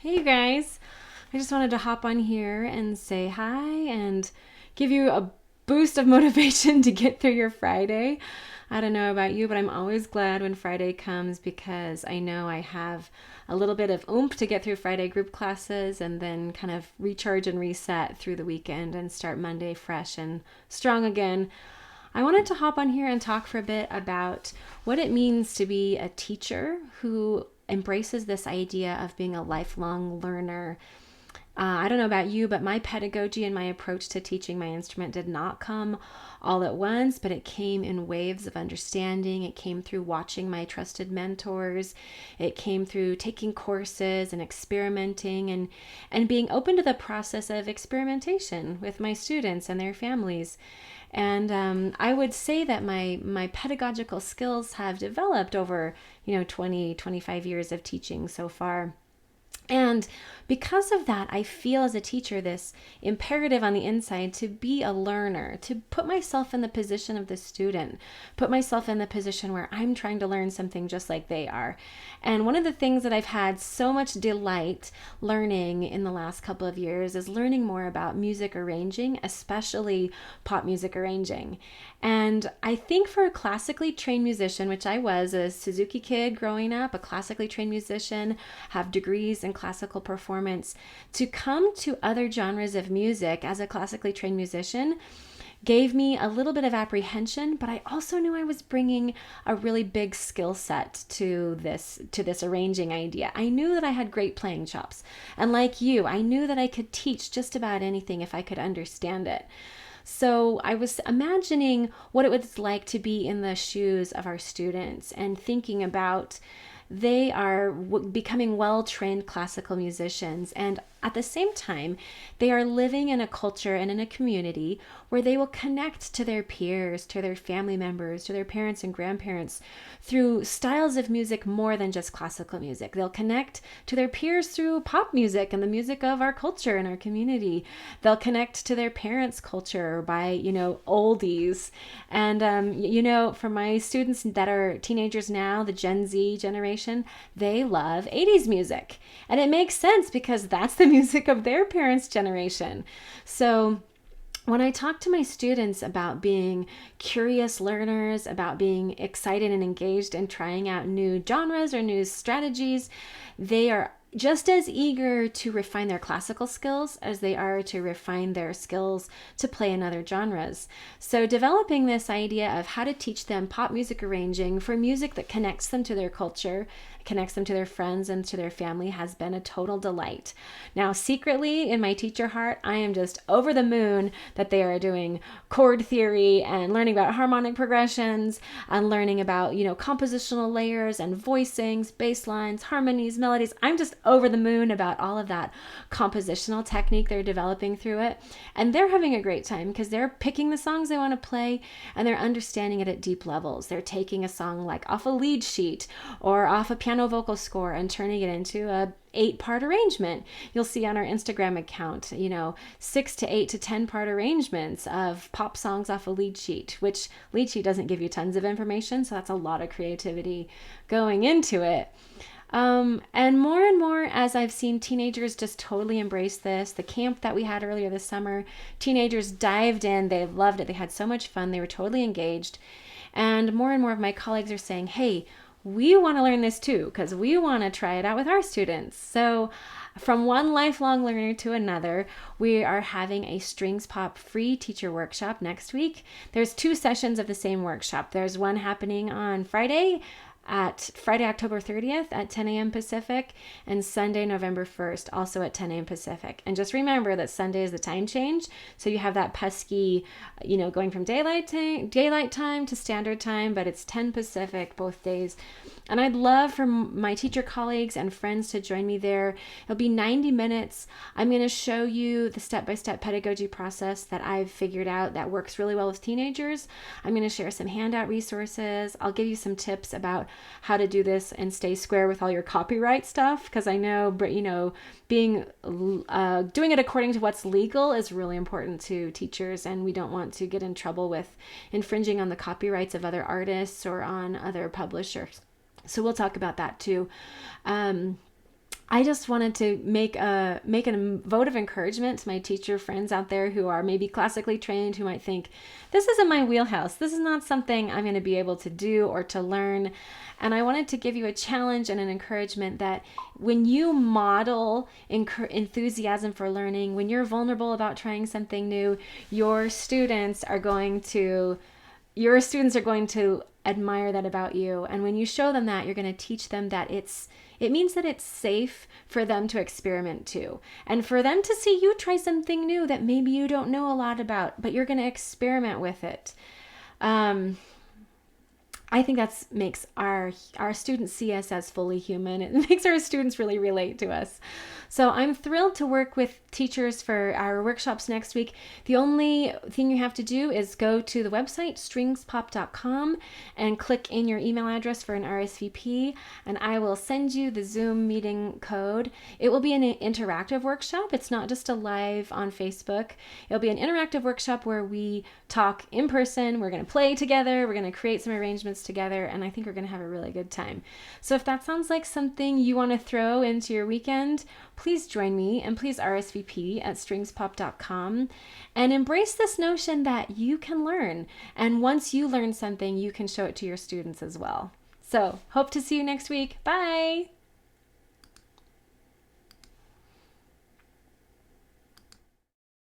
Hey, you guys. I just wanted to hop on here and say hi and give you a boost of motivation to get through your Friday. I don't know about you, but I'm always glad when Friday comes because I know I have a little bit of oomph to get through Friday group classes and then kind of recharge and reset through the weekend and start Monday fresh and strong again. I wanted to hop on here and talk for a bit about what it means to be a teacher who embraces this idea of being a lifelong learner. I don't know about you, but my pedagogy and my approach to teaching my instrument did not come all at once, but it came in waves of understanding. It came through watching my trusted mentors. It came through taking courses and experimenting and being open to the process of experimentation with my students and their families. And I would say that my pedagogical skills have developed over 20-25 years of teaching so far. And because of that, I feel as a teacher this imperative on the inside to be a learner, to put myself in the position of the student, put myself in the position where I'm trying to learn something just like they are. And one of the things that I've had so much delight learning in the last couple of years is learning more about music arranging, especially pop music arranging. And I think for a classically trained musician, which I was a Suzuki kid growing up, a classically trained musician, have degrees in classical performance, to come to other genres of music as a classically trained musician gave me a little bit of apprehension, but I also knew I was bringing a really big skill set to this arranging idea. I knew that I had great playing chops, and like you, I knew that I could teach just about anything if I could understand it. So I was imagining what it was like to be in the shoes of our students and thinking about they are becoming well-trained classical musicians, and at the same time, they are living in a culture and in a community where they will connect to their peers, to their family members, to their parents and grandparents through styles of music more than just classical music. They'll connect to their peers through pop music and the music of our culture and our community. They'll connect to their parents' culture by, oldies. And, for my students that are teenagers now, the Gen Z generation, they love 80s music. And it makes sense because that's the music of their parents' generation. So when I talk to my students about being curious learners, about being excited and engaged in trying out new genres or new strategies, they are just as eager to refine their classical skills as they are to refine their skills to play in other genres. So developing this idea of how to teach them pop music arranging for music that connects them to their culture, connects them to their friends and to their family has been a total delight. Now, secretly in my teacher heart, I am just over the moon that they are doing chord theory and learning about harmonic progressions and learning about, compositional layers and voicings, bass lines, harmonies, melodies. I'm just over the moon about all of that compositional technique they're developing through it. And they're having a great time because they're picking the songs they want to play and they're understanding it at deep levels. They're taking a song like off a lead sheet or off a piano vocal score and turning it into a 8-part arrangement. You'll see on our Instagram account, 6 to 8 to 10-part arrangements of pop songs off a lead sheet, which lead sheet doesn't give you tons of information, so that's a lot of creativity going into it. And more as I've seen teenagers just totally embrace this. The camp that we had earlier this summer, teenagers dived in, they loved it, they had so much fun, they were totally engaged. And more of my colleagues are saying, hey, we want to learn this too, because we want to try it out with our students. So from one lifelong learner to another, we are having a Strings Pop free teacher workshop next week. There's 2 sessions of the same workshop. There's one happening on Friday, October 30th at 10 a.m. Pacific, and Sunday, November 1st, also at 10 a.m. Pacific. And just remember that Sunday is the time change. So you have that pesky, going from daylight time to standard time, but it's 10 Pacific both days. And I'd love for my teacher colleagues and friends to join me there. It'll be 90 minutes. I'm going to show you the step-by-step pedagogy process that I've figured out that works really well with teenagers. I'm going to share some handout resources. I'll give you some tips about how to do this and stay square with all your copyright stuff, because I know, being doing it according to what's legal is really important to teachers, and we don't want to get in trouble with infringing on the copyrights of other artists or on other publishers. So we'll talk about that too. I just wanted to make a vote of encouragement to my teacher friends out there who are maybe classically trained, who might think this isn't my wheelhouse. This is not something I'm going to be able to do or to learn. And I wanted to give you a challenge and an encouragement that when you model enthusiasm for learning, when you're vulnerable about trying something new, your students are going to admire that about you. And when you show them that, you're going to teach them that it means that it's safe for them to experiment too. And for them to see you try something new that maybe you don't know a lot about, but you're going to experiment with it. I think that makes our students see us as fully human. It makes our students really relate to us. So I'm thrilled to work with teachers for our workshops next week. The only thing you have to do is go to the website, stringspop.com, and click in your email address for an RSVP, and I will send you the Zoom meeting code. It will be an interactive workshop. It's not just a live on Facebook. It'll be an interactive workshop where we talk in person. We're going to play together. We're going to create some arrangements together, and I think we're going to have a really good time. So if that sounds like something you want to throw into your weekend, please join me and please RSVP at stringspop.com and embrace this notion that you can learn. And once you learn something, you can show it to your students as well. So hope to see you next week. Bye.